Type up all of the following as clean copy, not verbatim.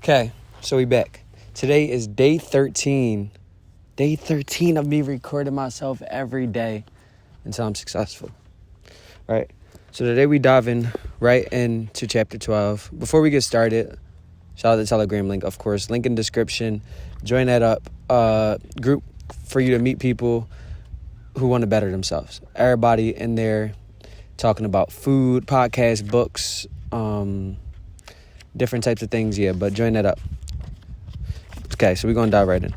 Okay, so we back. Today is day 13. Day 13 of me recording myself every day until I'm successful. Right? So today we dive in right into chapter 12. Before we get started, shout out the Telegram link, of course. Link in description. Join that up. Group for you to meet people who want to better themselves. Everybody in there talking about food, podcasts, books, different types of things, but join that up. Okay, so we're going to dive right in.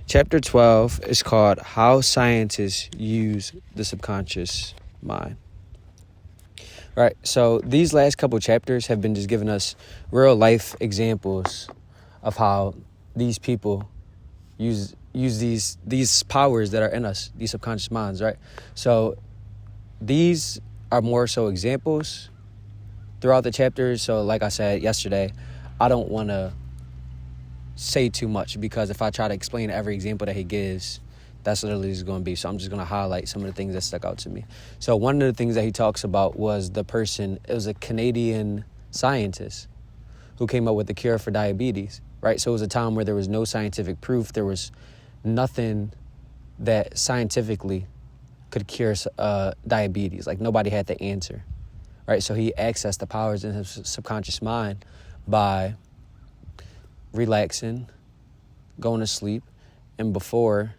Chapter 12 is called How Scientists Use the Subconscious Mind. Right, so these last couple chapters have been just giving us real life examples of how these people use these powers that are in us, these subconscious minds, right? So these are more so examples throughout the chapters. So like I said yesterday, I don't want to say too much because if I try to explain every example that he gives, that's literally just going to be. So I'm just going to highlight some of the things that stuck out to me. So one of the things that he talks about was it was a Canadian scientist who came up with the cure for diabetes, right? So it was a time where there was no scientific proof. There was nothing that scientifically could cure diabetes. Like nobody had the answer. Right, so he accessed the powers in his subconscious mind by relaxing, going to sleep, and before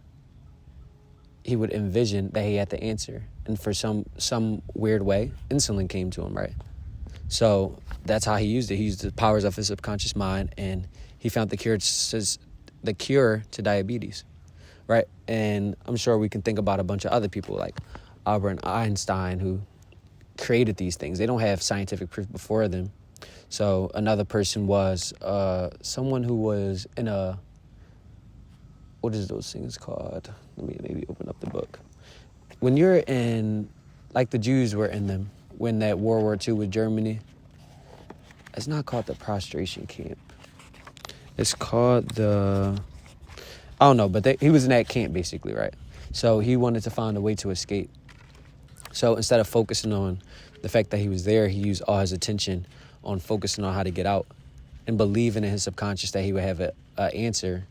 he would envision that he had the answer. And for some weird way, insulin came to him, right? So that's how he used it. He used the powers of his subconscious mind, and he found the cure to diabetes, right? And I'm sure we can think about a bunch of other people like Albert Einstein who created these things. They don't have scientific proof before them. So another person was someone who was in what is those things called? Let me maybe open up the book. When you're in, like the Jews were in them, when that World War II with Germany, it's not called the prostration camp. It's called I don't know, but he was in that camp basically, right? So he wanted to find a way to escape. So instead of focusing on the fact that he was there, he used all his attention on focusing on how to get out and believing in his subconscious that he would have an answer,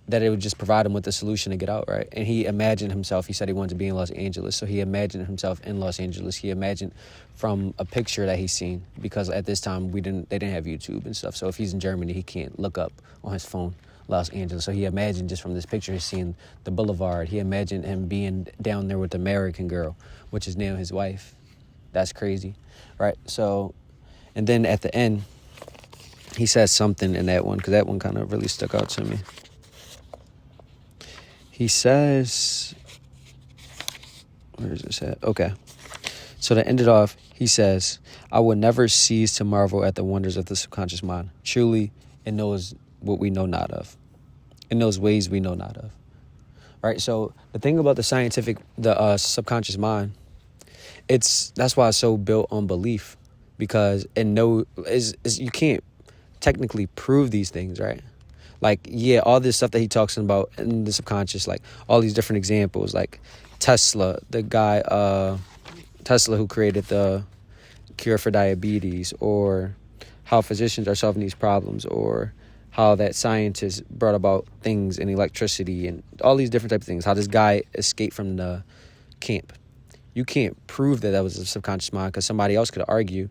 that it would just provide him with a solution to get out, right? And he imagined himself, he said he wanted to be in Los Angeles, so he imagined himself in Los Angeles. He imagined from a picture that he's seen, because at this time they didn't have YouTube and stuff. So if he's in Germany, he can't look up on his phone Los Angeles. So he imagined just from this picture, he's seeing the boulevard. He imagined him being down there with the American girl, which is now his wife. That's crazy, right? So, and then at the end, he says something in that one, because that one kind of really stuck out to me. He says, where is this at? Okay. So to end it off, he says, I will never cease to marvel at the wonders of the subconscious mind. Truly, it knows what we know not of. In those ways we know not of. Right? So the thing about the subconscious mind, that's why it's so built on belief, because you can't technically prove these things, right? Like, all this stuff that he talks about in the subconscious, like all these different examples, like Tesla, the guy, Tesla who created the cure for diabetes, or how physicians are solving these problems, or how that scientists brought about things in electricity and all these different types of things, how this guy escaped from the camp. You can't prove that was a subconscious mind, because somebody else could argue,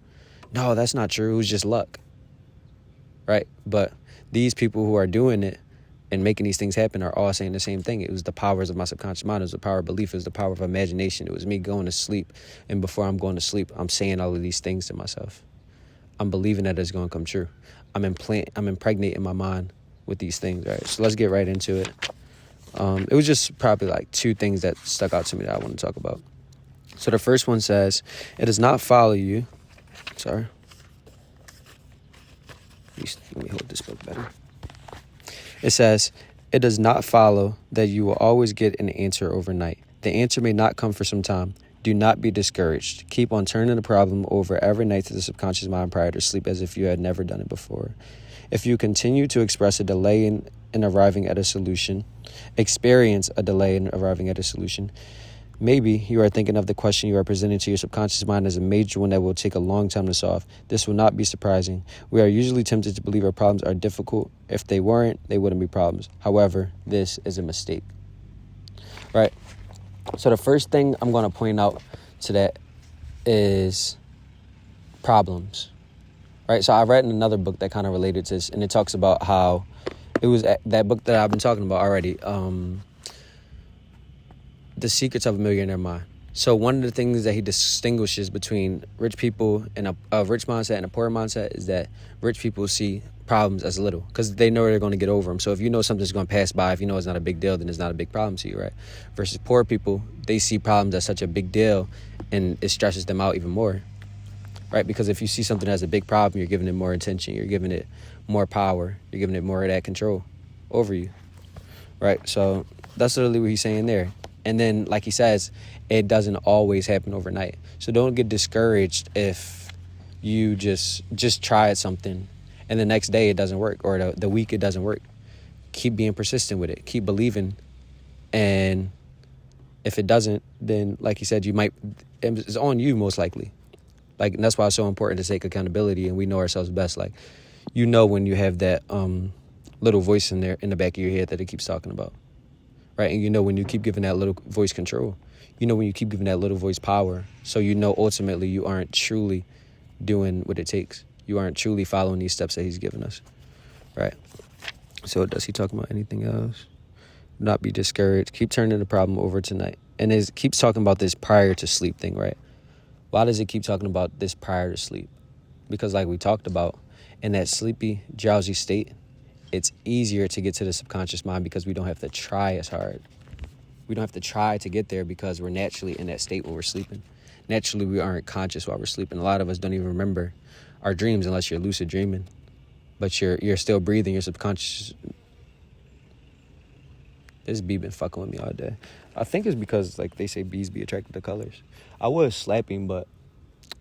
no, that's not true, it was just luck, right? But these people who are doing it and making these things happen are all saying the same thing. It was the powers of my subconscious mind. It was the power of belief. It was the power of imagination. It was me going to sleep, and before I'm going to sleep, I'm saying all of these things to myself. I'm believing that it's going to come true. I'm impregnating my mind with these things, right? So let's get right into it. It was just probably like two things that stuck out to me that I want to talk about. So the first one says, it does not follow you. Sorry. Let me hold this book better. It says, it does not follow that you will always get an answer overnight. The answer may not come for some time. Do not be discouraged. Keep on turning the problem over every night to the subconscious mind prior to sleep, as if you had never done it before. If you continue to express a delay in arriving at a solution, experience a delay in arriving at a solution, Maybe you are thinking of the question you are presenting to your subconscious mind as a major one that will take a long time to solve. This will not be surprising. We are usually tempted to believe our problems are difficult. If they weren't, they wouldn't be problems. However, this is a mistake. Right? So the first thing I'm going to point out to that is problems. Right? So I read in another book that kind of related to this, and it talks about how it was that book that I've been talking about already, The Secrets of a Millionaire Mind. So one of the things that he distinguishes between rich people and a rich mindset and a poor mindset is that rich people see problems as little because they know they're going to get over them. So if you know something's going to pass by, if you know it's not a big deal, then it's not a big problem to you, right? Versus poor people, they see problems as such a big deal and it stresses them out even more, right? Because if you see something as a big problem, you're giving it more attention, you're giving it more power, you're giving it more of that control over you, right? So that's literally what he's saying there. And then, like he says, it doesn't always happen overnight. So don't get discouraged if you just tried something and the next day it doesn't work, or the week it doesn't work. Keep being persistent with it. Keep believing. And if it doesn't, then like he said, it's on you most likely. Like, and that's why it's so important to take accountability, and we know ourselves best. Like, you know when you have that little voice in there in the back of your head that it keeps talking about. Right? And you know when you keep giving that little voice control. You know when you keep giving that little voice power. So you know ultimately you aren't truly doing what it takes. You aren't truly following these steps that he's given us. Right? So does he talk about anything else? Not be discouraged. Keep turning the problem over tonight. And it keeps talking about this prior to sleep thing, right? Why does it keep talking about this prior to sleep? Because like we talked about, in that sleepy, drowsy state, it's easier to get to the subconscious mind because we don't have to try as hard. We don't have to try to get there because we're naturally in that state when we're sleeping. Naturally, we aren't conscious while we're sleeping. A lot of us don't even remember our dreams unless you're lucid dreaming. But you're still breathing. Your subconscious... This bee been fucking with me all day. I think it's because, like, they say bees be attracted to colors. I was slapping, but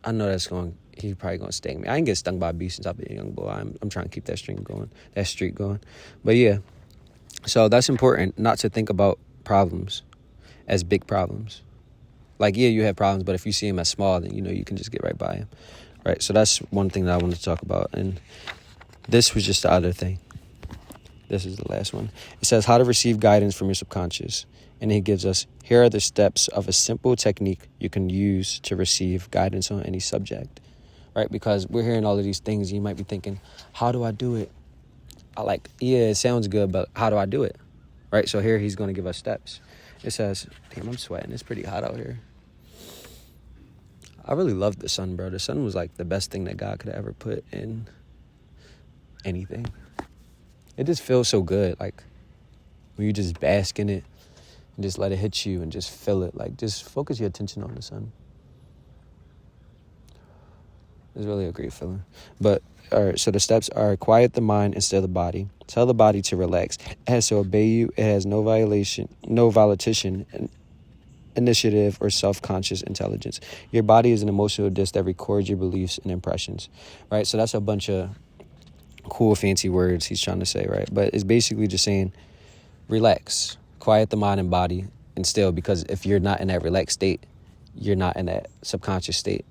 I know he's probably going to sting me. I ain't get stung by a bee since I've been a young boy. I'm trying to keep that streak going. But yeah, so that's important, not to think about problems as big problems. Like, yeah, you have problems, but if you see them as small, then you know you can just get right by them. Right? So that's one thing that I wanted to talk about. And this was just the other thing. This is the last one. It says how to receive guidance from your subconscious. And he gives us, here are the steps of a simple technique you can use to receive guidance on any subject. Right? Because we're hearing all of these things. You might be thinking, how do I do it? It sounds good, but how do I do it? Right? So here he's going to give us steps. It says, damn, I'm sweating. It's pretty hot out here. I really love the sun, bro. The sun was like the best thing that God could have ever put in anything. It just feels so good. Like when you just bask in it and just let it hit you and just feel it. Like just focus your attention on the sun. It's really a great feeling. But, all right, so the steps are quiet the mind and still the body. Tell the body to relax. It has to obey you. It has no volition, initiative, or self-conscious intelligence. Your body is an emotional disc that records your beliefs and impressions, right? So that's a bunch of cool, fancy words he's trying to say, right? But it's basically just saying, relax, quiet the mind and body, and still, because if you're not in that relaxed state, you're not in that subconscious state.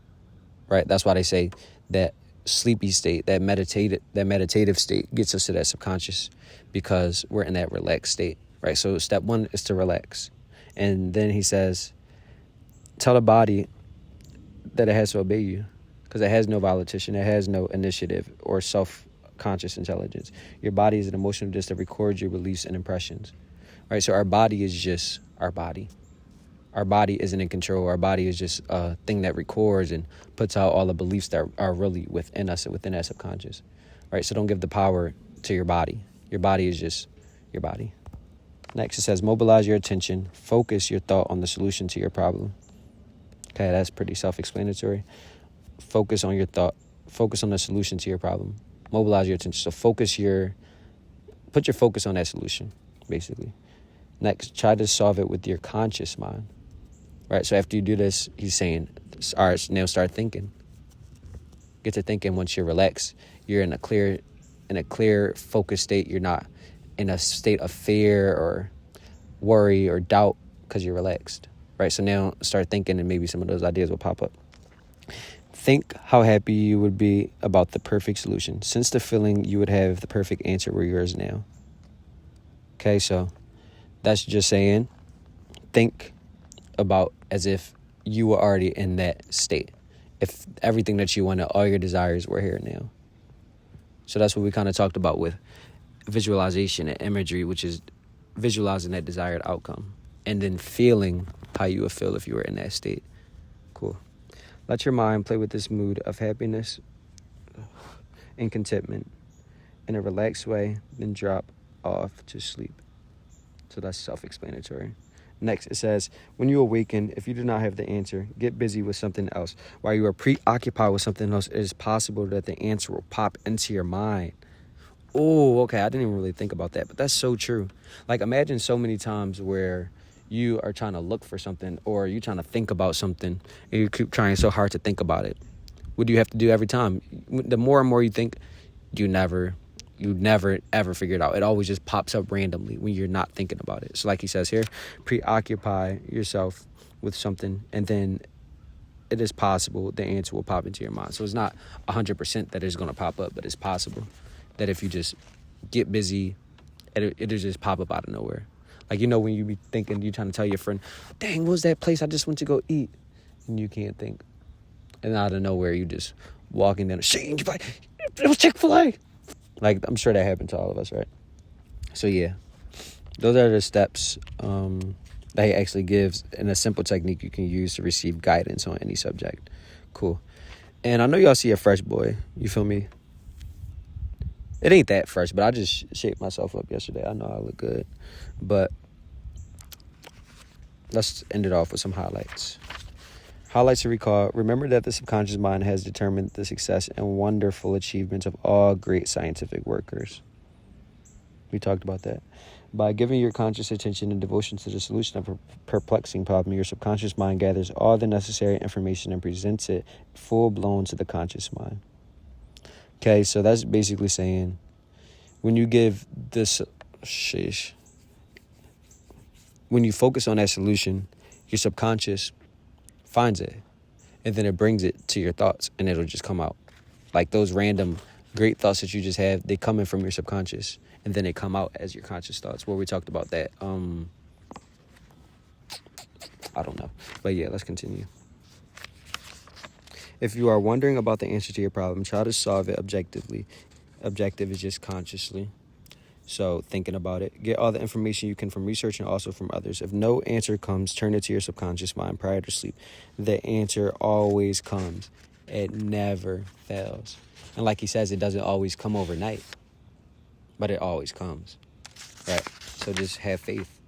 Right, that's why they say that sleepy state, that meditative state gets us to that subconscious because we're in that relaxed state, right? So step one is to relax. And then he says, tell the body that it has to obey you because it has no volition, it has no initiative or self-conscious intelligence. Your body is an emotional disc that records your beliefs and impressions, right? So our body is just our body. Our body isn't in control. Our body is just a thing that records and puts out all the beliefs that are really within us, within that subconscious, right? So don't give the power to your body. Your body is just your body. Next, it says, mobilize your attention. Focus your thought on the solution to your problem. Okay, that's pretty self-explanatory. Focus on your thought. Focus on the solution to your problem. Mobilize your attention. So put your focus on that solution, basically. Next, try to solve it with your conscious mind. Right, so after you do this, he's saying, all right, now start thinking. Get to thinking once you're relaxed. You're in a clear, focused state. You're not in a state of fear or worry or doubt because you're relaxed. right? So now start thinking, and maybe some of those ideas will pop up. Think how happy you would be about the perfect solution. Since the feeling you would have the perfect answer were yours now. Okay, so that's just saying, think about as if you were already in that state. If everything that you wanted, all your desires were here now. So that's what we kind of talked about with visualization and imagery, which is visualizing that desired outcome and then feeling how you would feel if you were in that state. Cool. Let your mind play with this mood of happiness and contentment in a relaxed way, then drop off to sleep. So that's self-explanatory. Next, it says, when you awaken, if you do not have the answer, get busy with something else. While you are preoccupied with something else, it is possible that the answer will pop into your mind. Oh, okay, I didn't even really think about that, but that's so true. Like, imagine so many times where you are trying to look for something or you're trying to think about something and you keep trying so hard to think about it. What do you have to do every time? The more and more you think, you never ever figure it out. It always just pops up randomly when you're not thinking about it. So like he says here, preoccupy yourself with something and then it is possible the answer will pop into your mind. So it's not 100% that it's going to pop up, but it's possible that if you just get busy, it'll just pop up out of nowhere. Like, you know, when you be thinking, you're trying to tell your friend, dang, what's that place I just went to go eat? And you can't think. And out of nowhere, you just walking down the street and you're like, it was Chick-fil-A. Like, I'm sure that happened to all of us, right? So, yeah. Those are the steps that he actually gives in a simple technique you can use to receive guidance on any subject. Cool. And I know y'all see a fresh boy. You feel me? It ain't that fresh, but I just shaped myself up yesterday. I know I look good. But let's end it off with some highlights. Highlights to recall. Remember that the subconscious mind has determined the success and wonderful achievements of all great scientific workers. We talked about that. By giving your conscious attention and devotion to the solution of a perplexing problem, your subconscious mind gathers all the necessary information and presents it full-blown to the conscious mind. Okay, so that's basically saying when you give this, when you focus on that solution, your subconscious finds it, and then it brings it to your thoughts, and it'll just come out. Like those random great thoughts that you just have, they come in from your subconscious, and then they come out as your conscious thoughts. Where we talked about that. I don't know. But yeah, let's continue. If you are wondering about the answer to your problem, try to solve it objectively. Objective is just consciously. So thinking about it, get all the information you can from research and also from others. If no answer comes, turn it to your subconscious mind prior to sleep. The answer always comes. It never fails. And like he says, it doesn't always come overnight, but it always comes. Right? So just have faith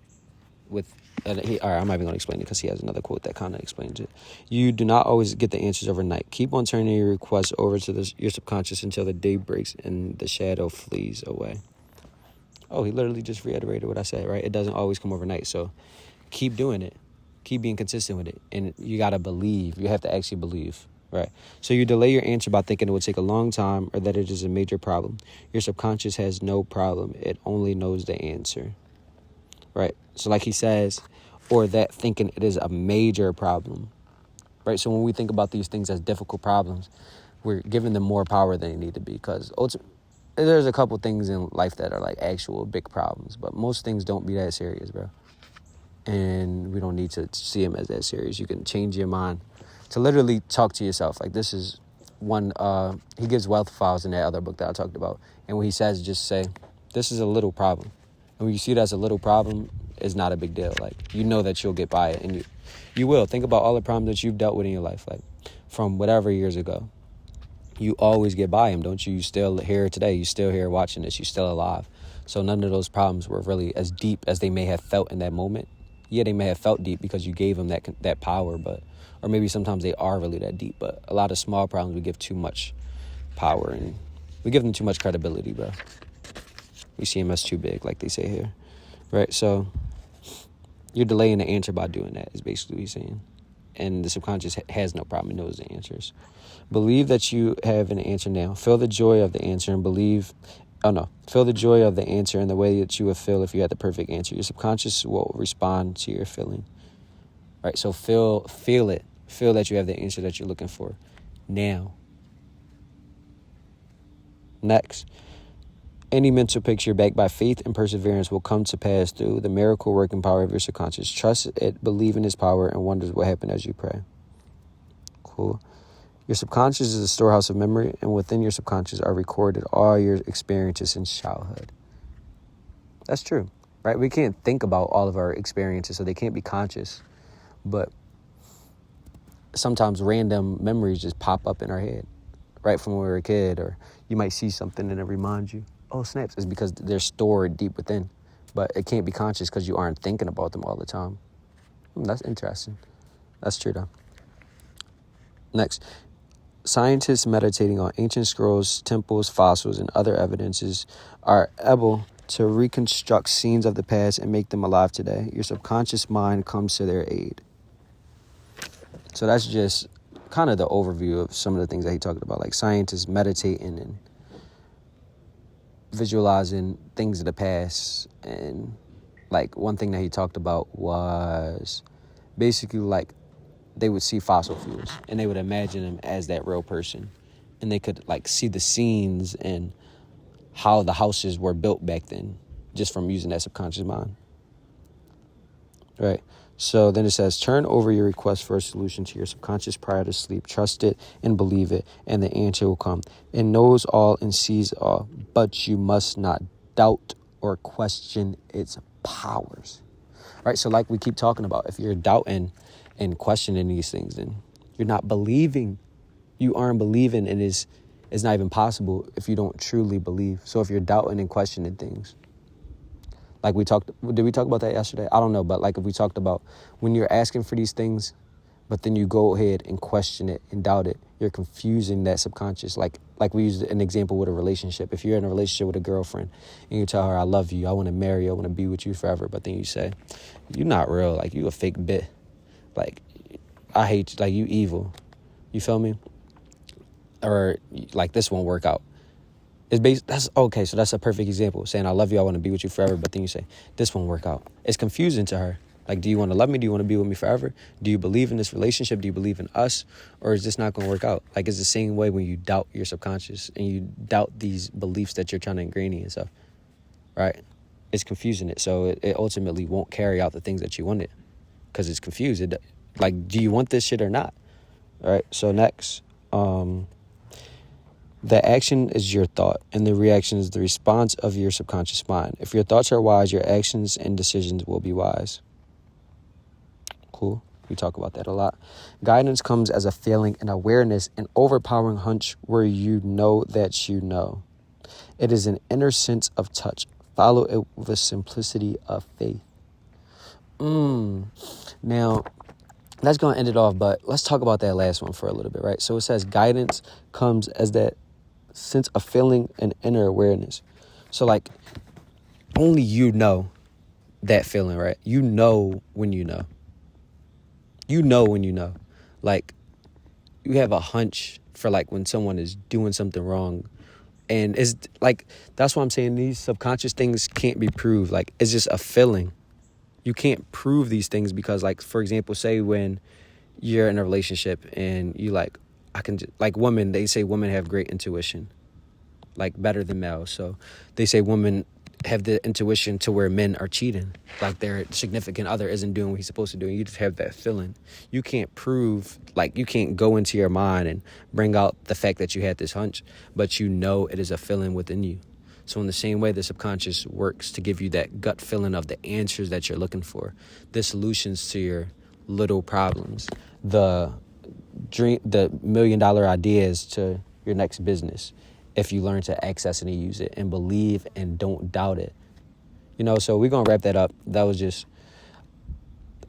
with. All right, I'm not even going to explain it because he has another quote that kind of explains it. You do not always get the answers overnight. Keep on turning your requests over to your subconscious until the day breaks and the shadow flees away. Oh, he literally just reiterated what I said, right? It doesn't always come overnight. So keep doing it. Keep being consistent with it. And you got to believe. You have to actually believe, right? So you delay your answer by thinking it will take a long time or that it is a major problem. Your subconscious has no problem. It only knows the answer, right? So like he says, or that thinking it is a major problem, right? So when we think about these things as difficult problems, we're giving them more power than they need to be, because there's a couple things in life that are like actual big problems, but most things don't be that serious, bro. And we don't need to see them as that serious. You can change your mind to literally talk to yourself. Like this is one, he gives wealth files in that other book that I talked about. And when he says, just say, this is a little problem. And when you see it as a little problem, it's not a big deal. Like, you know that you'll get by it, and you will. Think about all the problems that you've dealt with in your life, like from whatever years ago. You always get by them, don't you? You still here today. You still here watching this. You still alive. So none of those problems were really as deep as they may have felt in that moment. Yeah, they may have felt deep because you gave them that power, or maybe sometimes they are really that deep. But a lot of small problems we give too much power, and we give them too much credibility, bro. We see them as too big, like they say here, right? So you're delaying the answer by doing that, is basically what he's saying. And the subconscious has no problem. It knows the answers. Believe that you have an answer now. Feel the joy of the answer and feel the joy of the answer in the way that you would feel if you had the perfect answer. Your subconscious will respond to your feeling. right? So feel it. Feel that you have the answer that you're looking for now. Next, any mental picture backed by faith and perseverance will come to pass through the miracle working power of your subconscious. Trust it, believe in its power, and wonders what happen as you pray. Cool. Your subconscious is a storehouse of memory, and within your subconscious are recorded all your experiences since childhood. That's true, right? We can't think about all of our experiences, so they can't be conscious. But sometimes random memories just pop up in our head, right from when we were a kid, or you might see something and it reminds you, oh, snaps. It's because they're stored deep within, but it can't be conscious because you aren't thinking about them all the time. That's interesting. That's true, though. Next, scientists meditating on ancient scrolls, temples, fossils, and other evidences are able to reconstruct scenes of the past and make them alive today. Your subconscious mind comes to their aid. So that's just kind of the overview of some of the things that he talked about, like scientists meditating and visualizing things of the past. And like one thing that he talked about was basically like they would see fossil fuels and they would imagine them as that real person, and they could like see the scenes and how the houses were built back then just from using that subconscious mind. Right. So then it says, turn over your request for a solution to your subconscious prior to sleep. Trust it and believe it, and the answer will come. It knows all and sees all, but you must not doubt or question its powers. Right? So like we keep talking about, if you're doubting and questioning these things, then you're not believing. You aren't believing, and it's not even possible if you don't truly believe. So if you're doubting and questioning things, like did we talk about that yesterday? I don't know, but like if we talked about when you're asking for these things, but then you go ahead and question it and doubt it, you're confusing that subconscious. Like we used an example with a relationship. If you're in a relationship with a girlfriend and you tell her, I love you, I want to marry you, I want to be with you forever, but then you say, you're not real, like you a fake bit, like I hate you, like you evil, you feel me? Or like this won't work out. That's okay. So that's a perfect example. Saying I love you, I want to be with you forever, but then you say this won't work out. It's confusing to her. Like, do you want to love me? Do you want to be with me forever? Do you believe in this relationship? Do you believe in us? Or is this not going to work out? Like, it's the same way when you doubt your subconscious and you doubt these beliefs that you're trying to ingrain in yourself, right? It's confusing it. So it ultimately won't carry out the things that you wanted because it's confused. Like, do you want this shit or not? All right. So next, the action is your thought, and the reaction is the response of your subconscious mind. If your thoughts are wise, your actions and decisions will be wise. Cool. We talk about that a lot. Guidance comes as a feeling, an awareness, an overpowering hunch where you know that you know. It is an inner sense of touch. Follow it with a simplicity of faith. Now, that's going to end it off, but let's talk about that last one for a little bit, right? So it says guidance comes as that sense of feeling and inner awareness. So like only you know that feeling, right? You know when you know. You know when you know. Like you have a hunch for like when someone is doing something wrong. And it's like, that's why I'm saying these subconscious things can't be proved. Like it's just a feeling. You can't prove these things because like, for example, say when you're in a relationship and you like, women, they say women have great intuition, like better than males. So they say women have the intuition to where men are cheating, like their significant other isn't doing what he's supposed to do. And you just have that feeling. You can't prove, like you can't go into your mind and bring out the fact that you had this hunch, but you know it is a feeling within you. So in the same way, the subconscious works to give you that gut feeling of the answers that you're looking for, the solutions to your little problems, the $1 million ideas to your next business, if you learn to access it and use it and believe and don't doubt it. So we're going to wrap that up. That was just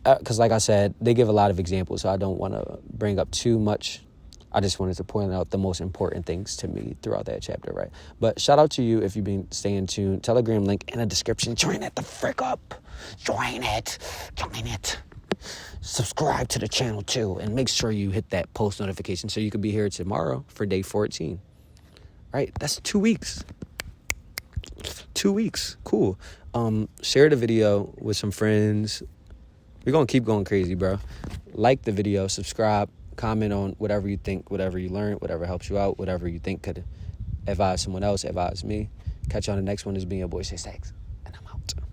because like I said, they give a lot of examples, so I don't want to bring up too much. I just wanted to point out the most important things to me throughout that chapter, right? But shout out to you if you've been staying tuned. Telegram link in the description. Join it the frick up. Join it. Subscribe to the channel too, and make sure you hit that post notification so you can be here tomorrow for day 14. Right? That's 2 weeks. 2 weeks. Cool. Share the video with some friends. We're going to keep going crazy, bro. Like the video, subscribe, comment on whatever you think, whatever you learned, whatever helps you out, whatever you think could advise someone else, advise me. Catch you on the next one. This being your boy, Shaestackz.